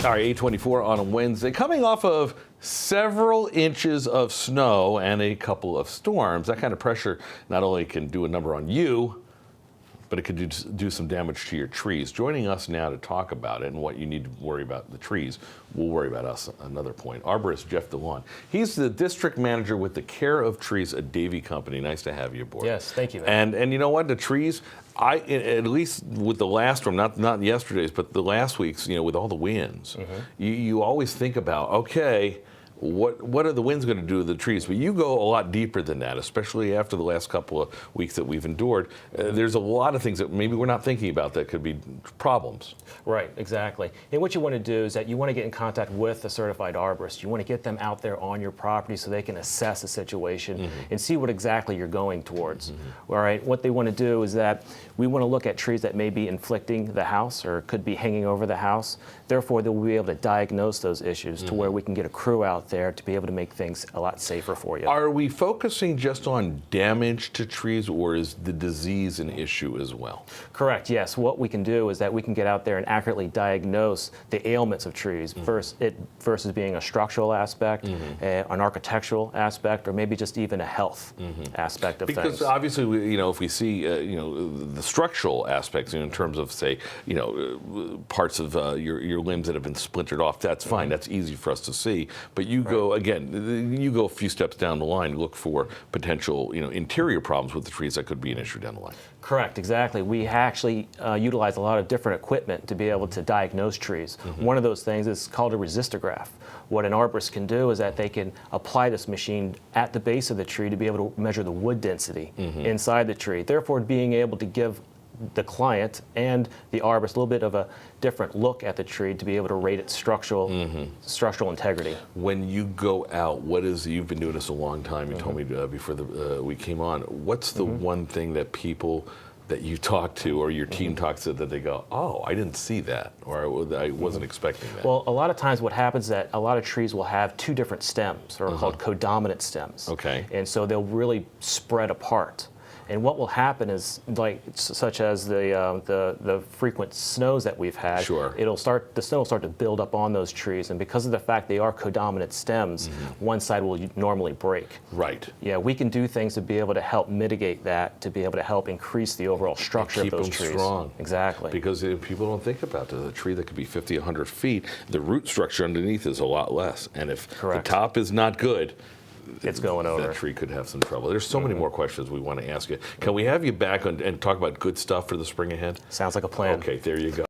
All right, 824 on a Wednesday. Coming off of several inches of snow and a couple of storms, that kind of pressure not only can do a number on you, but it could do some damage to your trees. Joining us now to talk about it and what you need to worry about the trees, we'll worry about us another point. Arborist Jeff Delaune. He's the district manager with the Care of Trees at Davie Company. Nice to have you aboard. Yes, thank you. And you know what, the trees, at least with the last storm, not yesterday's, but the last week's, with all the winds, you always think about, okay, what are the winds going to do to the trees? But you go a lot deeper than that, especially after the last couple of weeks that we've endured. There's a lot of things that maybe we're not thinking about that could be problems. Right, exactly. And what you want to do is that you want to get in contact with a certified arborist. You want to get them out there on your property so they can assess the situation and see what exactly you're going towards. All right, what they want to do is that we want to look at trees that may be inflicting the house or could be hanging over the house. Therefore, they'll be able to diagnose those issues to where we can get a crew out there to be able to make things a lot safer for you. Are we focusing just on damage to trees, or is the disease an issue as well? Correct, yes. What we can do is that we can get out there and accurately diagnose the ailments of trees versus being a structural aspect, an architectural aspect, or maybe just even a health aspect of things. Because obviously, if we see, the structural aspects in terms of, say, parts of your limbs that have been splintered off, that's fine. That's easy for us to see. But you go, again, you go a few steps down the line, look for potential, interior problems with the trees that could be an issue down the line. Correct, exactly. We actually utilize a lot of different equipment to be able to diagnose trees. One of those things is called a resistograph. What an arborist can do is that they can apply this machine at the base of the tree to be able to measure the wood density inside the tree, therefore being able to give the client and the arborist a little bit of a different look at the tree to be able to rate its structural integrity. When you go out, you've been doing this a long time, you told me before we came on, what's the one thing that people that you talk to or your team talks to that they go, oh, I didn't see that, or I wasn't expecting that? Well, a lot of times what happens is that a lot of trees will have two different stems, or called codominant stems. Okay. And so they'll really spread apart. And what will happen is, such as the frequent snows that we've had, the snow will start to build up on those trees, and because of the fact they are codominant stems, one side will normally break. Right. Yeah, we can do things to be able to help mitigate that, to be able to help increase the overall structure of those trees. Keep them strong. Exactly. Because people don't think about it. A tree that could be 50, 100 feet, the root structure underneath is a lot less. And if the top is not good, it's going over. That tree could have some trouble. There's so many more questions we want to ask you. Can we have you back and talk about good stuff for the spring ahead? Sounds like a plan. Okay, there you go.